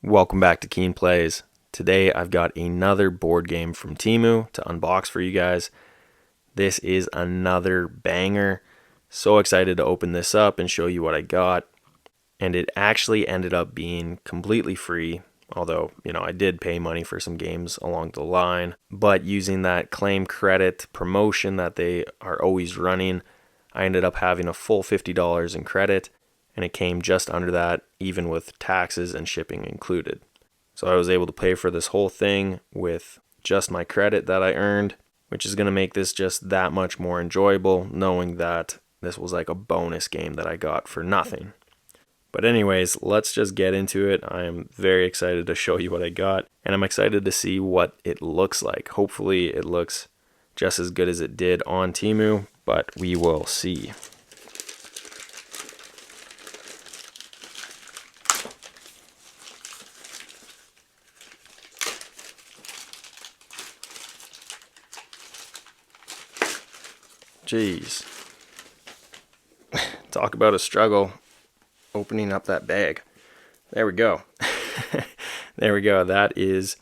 Welcome back to Keen Plays. Today I've got another board game from Temu to unbox for you guys. This is another banger. So excited to open this up and show you what I got. And it actually ended up being completely free. Although, I did pay money for some games along the line. But using that claim credit promotion that they are always running, I ended up having a full $50 in credit. And it came just under that, even with taxes and shipping included. So I was able to pay for this whole thing with just my credit that I earned, which is going to make this just that much more enjoyable, knowing that this was like a bonus game that I got for nothing. But anyways, let's just get into it. I am very excited to show you what I got, and I'm excited to see what it looks like. Hopefully it looks just as good as it did on Temu, but we will see. Jeez. Talk about a struggle opening up that bag. There we go. There we go. That is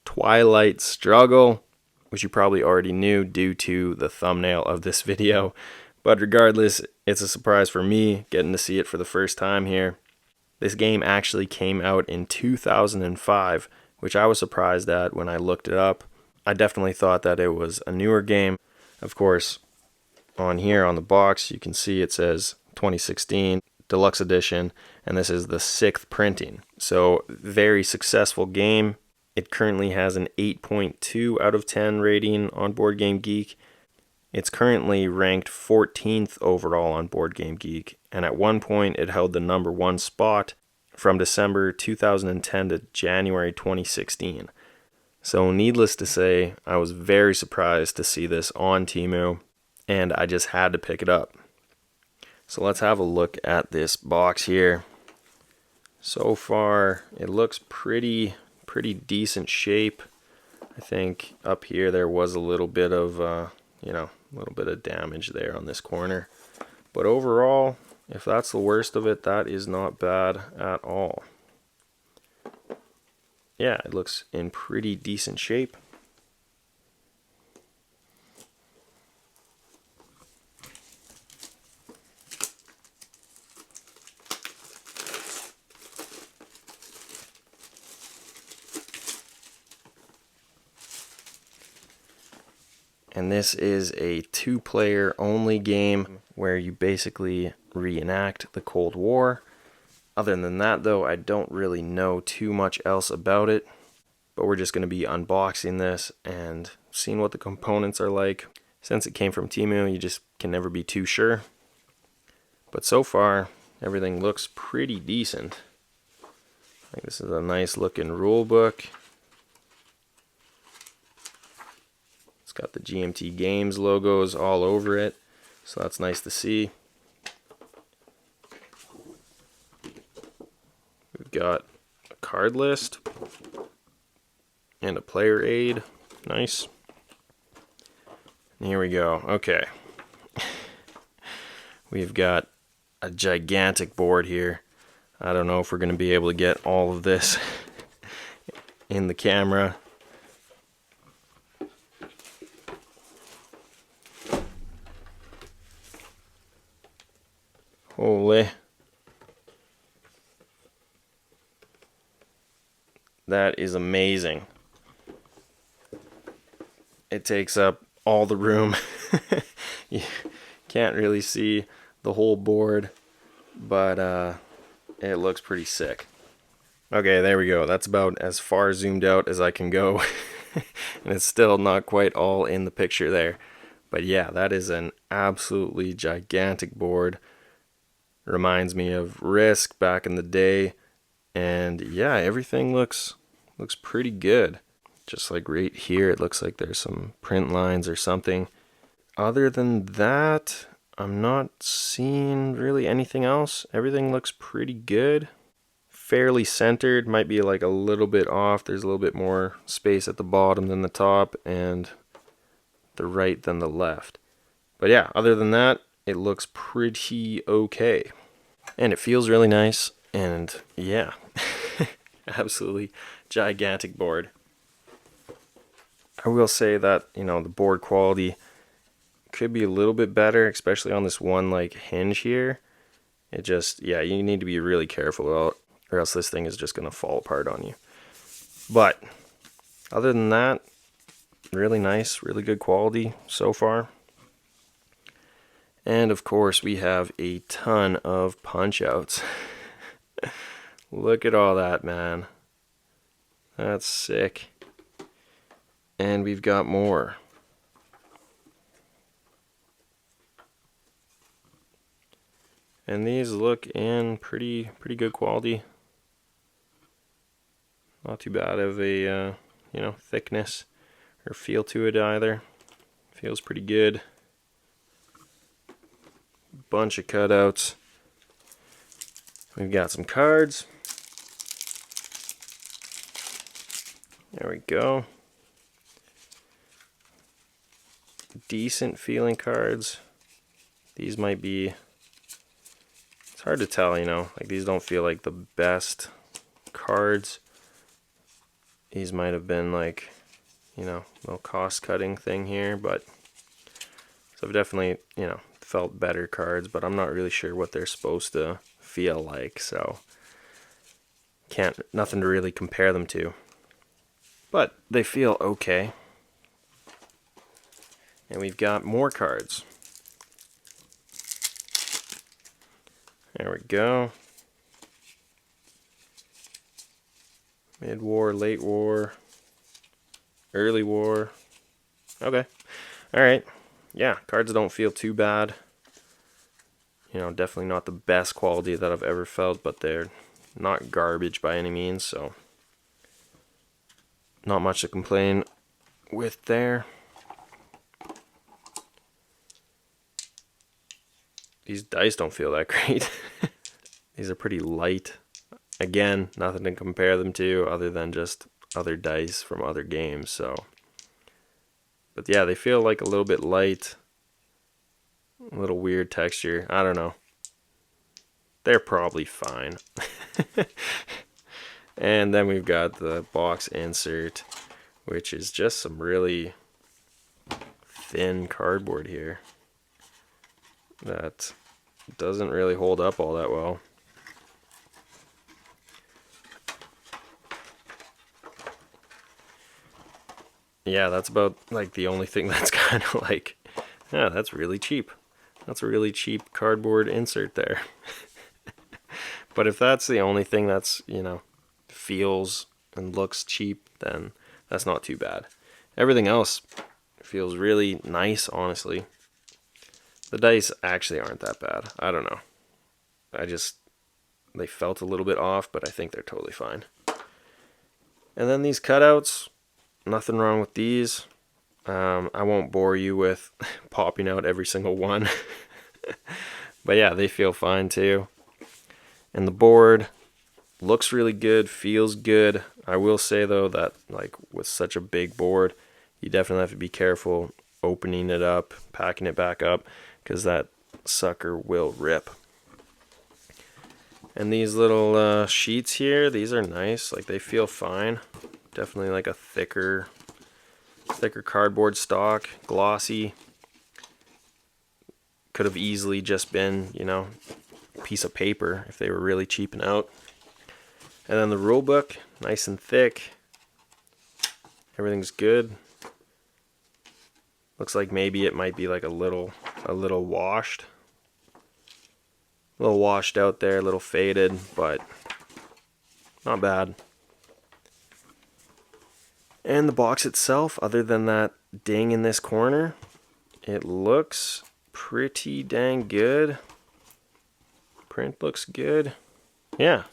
Twilight Struggle, which you probably already knew due to the thumbnail of this video. But regardless, it's a surprise for me getting to see it for the first time here. This game actually came out in 2005, which I was surprised at when I looked it up. I definitely thought that it was a newer game. Of course, on here on the box, you can see it says 2016 Deluxe Edition, and this is the 6th printing. So, very successful game. It currently has an 8.2 out of 10 rating on Board Game Geek. It's currently ranked 14th overall on Board Game Geek, and at one point it held the number 1 spot from December 2010 to January 2016. So, needless to say, I was very surprised to see this on Temu, and I just had to pick it up. So let's have a look at this box here. So far, it looks pretty decent shape. I think up here there was a little bit of, a little bit of damage there on this corner. But overall, if that's the worst of it, that is not bad at all. Yeah, it looks in pretty decent shape. And this is a 2-player only game where you basically reenact the Cold War. Other than that, though, I don't really know too much else about it. But we're just going to be unboxing this and seeing what the components are like. Since it came from Temu, you just can never be too sure. But so far, everything looks pretty decent. I think this is a nice looking rule book. Got the GMT Games logos all over it, so that's nice to see. We've got a card list and a player aid. Nice. And here we go. Okay. We've got a gigantic board here. I don't know if we're going to be able to get all of this in the camera. Holy. That is amazing. It takes up all the room. You can't really see the whole board, but it looks pretty sick. Okay, there we go. That's about as far zoomed out as I can go. And it's still not quite all in the picture there. But yeah, that is an absolutely gigantic board. Reminds me of Risk back in the day, and yeah, everything looks pretty good. Just like right here, it looks like there's some print lines or something. Other than that, I'm not seeing really anything else. Everything looks pretty good. Fairly centered, might be like a little bit off. There's a little bit more space at the bottom than the top, and the right than the left. But yeah, other than that, it looks pretty okay. And it feels really nice. And yeah, absolutely gigantic board. I will say that, you know, the board quality could be a little bit better, especially on this one like hinge here. It just, yeah, you need to be really careful about, or else this thing is just going to fall apart on you. But other than that, really nice, really good quality so far. And of course, we have a ton of punch outs. Look at all that, man. That's sick. And we've got more. And these look in pretty good quality. Not too bad of a you know, thickness or feel to it either. Feels pretty good. Bunch of cutouts. We've got some cards. There we go. Decent feeling cards. These might be, it's hard to tell, you know, like these don't feel like the best cards. These might have been like, you know, a little cost cutting thing here, but so I've definitely, you know, felt better cards, but I'm not really sure what they're supposed to feel like, so nothing to really compare them to. But they feel okay. And we've got more cards. There we go. Mid-war, late war, early war. Okay. Alright. Yeah, cards don't feel too bad. You know, definitely not the best quality that I've ever felt, but they're not garbage by any means, so not much to complain with there. These dice don't feel that great. These are pretty light. Again, nothing to compare them to other than just other dice from other games, so. But yeah, they feel like a little bit light. A little weird texture. I don't know. They're probably fine. And then we've got the box insert, which is just some really thin cardboard here that doesn't really hold up all that well. Yeah, that's about like the only thing that's kind of like, yeah, that's really cheap. That's a really cheap cardboard insert there. But if that's the only thing that's, you know, feels and looks cheap, then that's not too bad. Everything else feels really nice, honestly. The dice actually aren't that bad. I don't know. They felt a little bit off, but I think they're totally fine. And then these cutouts, nothing wrong with these. I won't bore you with popping out every single one. But yeah, they feel fine too. And the board looks really good, feels good. I will say though that like with such a big board, you definitely have to be careful opening it up, packing it back up, because that sucker will rip. And these little sheets here, these are nice. Like they feel fine. Definitely like a thicker cardboard stock, glossy. Could have easily just been, you know, a piece of paper if they were really cheaping out. And then the rule book, nice and thick. Everything's good. Looks like maybe it might be like a little washed. A little washed out there, a little faded, but not bad. And the box itself, other than that ding in this corner, it looks pretty dang good. Print looks good. Yeah.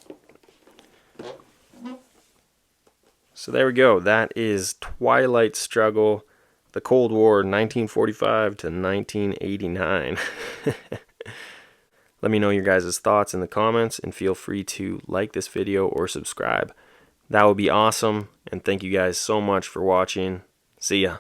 So there we go. That is Twilight Struggle, the Cold War, 1945 to 1989. Let me know your guys' thoughts in the comments, and feel free to like this video or subscribe. That would be awesome, and thank you guys so much for watching. See ya.